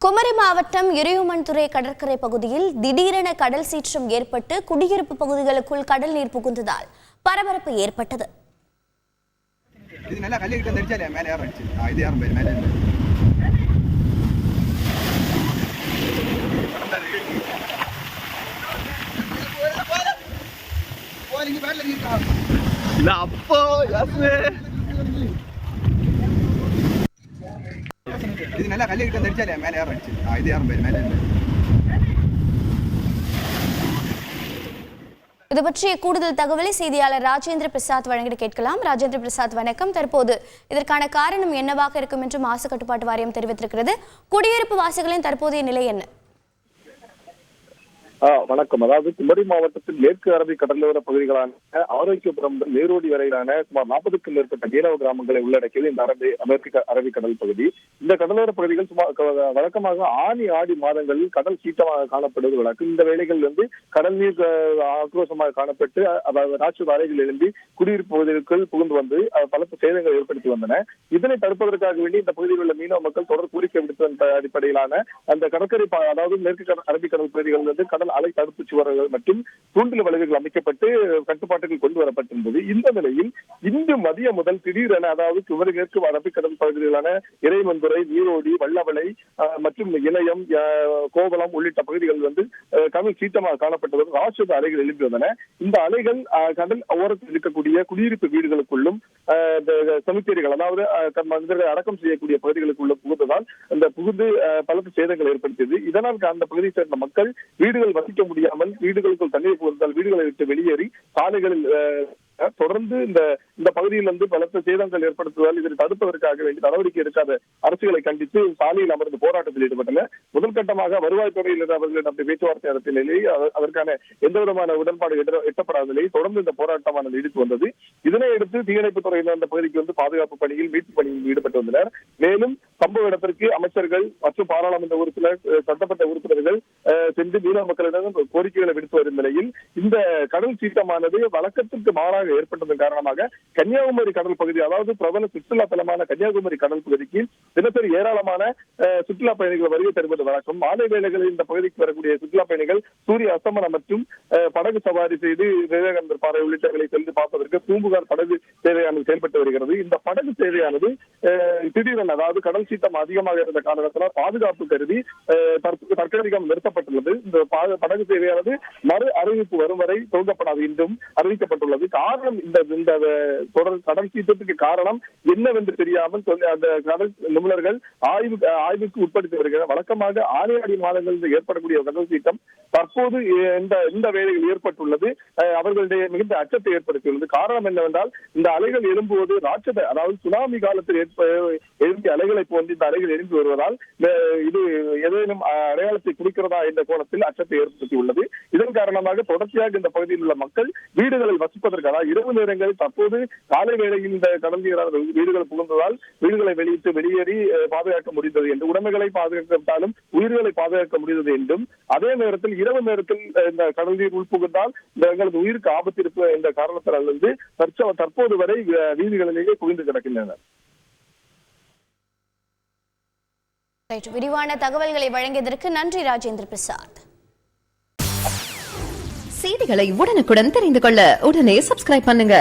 குமரி மாவட்டம் இறையுமன்துறை கடற்கரை பகுதியில் திடீரென கடல் சீற்றம் ஏற்பட்டு குடியிருப்பு பகுதிகளுக்குள் கடல் நீர் புகுந்ததால் பரபரப்பு ஏற்பட்டது. இது பற்றிய கூடுதல் தகவலை செய்தியாளர் ராஜேந்திர பிரசாத் வழங்கிட கேட்கலாம். ராஜேந்திர பிரசாத், வணக்கம். தற்போது இதற்கான காரணம் என்னவாக இருக்கும் என்று மாசு கட்டுப்பாட்டு வாரியம் தெரிவித்திருக்கிறது. குடியிருப்பு வாசிகளின் தற்போதைய நிலை என்ன? வணக்கம். அதாவது குமரி மாவட்டத்தில் மேற்கு அரபிக் கடலோர பகுதிகளான ஆரோக்கியபுரம் நேரோடி வரையிலான சுமார் 40க்கும் மேற்பட்ட மீனவ கிராமங்களை உள்ளடக்கியது இந்த மேற்கு அரபிக் கடல் பகுதி. இந்த கடலோர பகுதிகள் வழக்கமாக ஆனி ஆடி மாதங்களில் கடல் சீற்றமாக காணப்படுவது வழக்கம். இந்த வேளைகளில் கடல் நீர் ஆக்ரோஷமாக காணப்பட்டு ராட்சத அலைகள் எழும்பி குடியிருப்பு பகுதிகளுக்குள் புகுந்து வந்து பலத்த சேதங்களை ஏற்படுத்தி வந்தன. இதனை தடுப்பதற்காக வேண்டி இந்த பகுதியில் உள்ள மீனவ மக்கள் தொடர் கோரிக்கை விடுத்த அடிப்படையிலான அந்த கடற்கரை, அதாவது மேற்கு அரபிக் கடல் பகுதிகளிலிருந்து கடல் அலை தடுப்பு சுவர்கள் மற்றும் தூண்டில் வளைவுகள் அமைக்கப்பட்டு கட்டுப்பாட்டுகள் கொண்டு வரப்பட்டிருந்தது. இந்த நிலையில் இன்று மதியம் முதல் திடீரென, அதாவது குமரி மேற்கு அரபிக்கடல் பகுதிகளான இறைமந்துரை, நீரோடி, வல்லவளை மற்றும் இணையம், கோவளம் உள்ளிட்ட பகுதிகள் கடல் சீற்றமாக காணப்பட்டது. ராட்சத அலைகள் எழுப்பி வந்தன. இந்த அலைகள் கடல் ஓரத்தில் இருக்கக்கூடிய குடியிருப்பு வீடுகளுக்குள்ளும் செமித்தேரிகள், அதாவது மனிதர்களை அடக்கம் செய்யக்கூடிய பகுதிகளுக்குள்ள புகுந்ததால் அந்த புகுந்து பலத்த சேதங்கள் ஏற்படுத்தியது. இதனால் அந்த பகுதியை சேர்ந்த மக்கள் வீடுகள் வசிக்க முடியாமல் வீடுகளுக்குள் தண்ணீர் புகுந்தால் வீடுகளை விட்டு வெளியேறி சாலைகளில் தொடர்ந்து இந்த பகுதியில் பலத்த சேதங்கள் ஏற்படுத்துவதால் இதனை தடுப்பதற்காக வேண்டி நடவடிக்கை எடுக்காத அரசுகளை கண்டித்து சாலையில் அமர்ந்து போராட்டத்தில் ஈடுபட்டனர். முதல் கட்டமாக வருவாய்த்துறையில் அவர்கள் பேச்சுவார்த்தை நடத்திய நிலையில் அதற்கான எந்த விதமான உடன்பாடு எட்டப்படாத நிலையில் தொடர்ந்து இந்த போராட்டமானது நீடித்து வந்தது. இதனை அடுத்து தீயணைப்பு துறையினர் அந்த பகுதிக்கு பாதுகாப்பு பணியில் மீட்பு பணியில் ஈடுபட்டு வந்தனர். மேலும் சம்பவ இடத்திற்கு அமைச்சர்கள் மற்றும் பாராளுமன்ற உறுப்பினர், சட்டமன்ற உறுப்பினர்கள் சென்று மீனவ மக்களிடம் கோரிக்கைகளை விடுத்து வரும் நிலையில் இந்த கடல் சீற்றமானது வழக்கத்திற்கு மாறாக ஏற்பட்டதன் காரணமாக கன்னியாகுமரி கடல் பகுதி, அதாவது பிரபல சுற்றுலா தலமான கன்னியாகுமரி கடல் பகுதிக்கு தினசரி ஏராளமான சுற்றுலா பயணிகள் வருகை தருவது வழக்கம். மாலை வேளைகளில் இந்த பகுதிக்கு வரக்கூடிய சுற்றுலா பயணிகள் சூரிய அஸ்தமனம் மற்றும் படகு சவாரி செய்து விவேகானந்தர் பாறை உள்ளிட்டவர்களை சென்று பார்ப்பதற்கு பூம்புகார் படகு சேவையானது செயல்பட்டு வருகிறது. இந்த படகு சேவையானது திடீரென, அதாவது கடல் சீற்றம் அதிகமாக இருந்த காரணத்தினால் பாதுகாப்பு கருதி தற்காலிகம் நிறுத்தப்பட்டுள்ளது. இந்த படகு சேவையானது மறு அறிவிப்பு வரும் வரை துவங்கப்படாது என்றும் அறிவிக்கப்பட்டுள்ளது. காரணம் இந்த கடல் சீற்றத்துக்கு காரணம் என்னவென்று தெரியாமல் அந்த கடல் நிபுணர்கள் ஆய்வுக்கு உட்படுத்தி வருகிறார். வழக்கமாக ஆடி மாதங்களில் ஏற்படக்கூடிய கடல் சீற்றம் தற்போது இந்த வேளையில் ஏற்பட்டுள்ளது அவர்களுடைய மிகுந்த அச்சத்தை ஏற்படுத்தியுள்ளது. காரணம் என்னவென்றால் இந்த அலைகள் எழும்புவது ராட்சத, அதாவது சுனாமி காலத்தில் எழும்பிய அலைகளை போன்று இந்த அலைகள் எழும்பி வருவதால் இது ஏதேனும் அடையாளத்தை குறிக்கிறதா என்ற கோணத்தில் அச்சத்தை ஏற்படுத்தியுள்ளது. இதன் காரணமாக தொடர்ச்சியாக இந்த பகுதியில் உள்ள மக்கள் வீடுகளில் வசிப்பதற்காக இரவு நேரங்களில் தற்போது காலை வேளையில் இந்த கடல் நீரான வீடுகள் புகுந்ததால் வீடுகளை வெளியேறி பாதுகாக்க முடிந்தது என்று, உடைமைகளை பாதுகாக்கப்பட்டாலும் உயிர்களை பாதுகாக்க முடிந்தது என்றும், அதே நேரத்தில் இரவு நேரத்தில் இந்த கடல் நீர் உள்புகுந்தால் எங்களது உயிருக்கு ஆபத்து இருப்பு என்ற காரணத்தால் தற்போது வரை வீதிகளிலேயே குவிந்து கிடக்கின்றனர். விரிவான தகவல்களை வழங்கியதற்கு நன்றி ராஜேந்திர பிரசாத். செய்திகளை உடனுக்குடன் தெரிந்து கொள்ள உடனே சப்ஸ்கிரைப் பண்ணுங்க.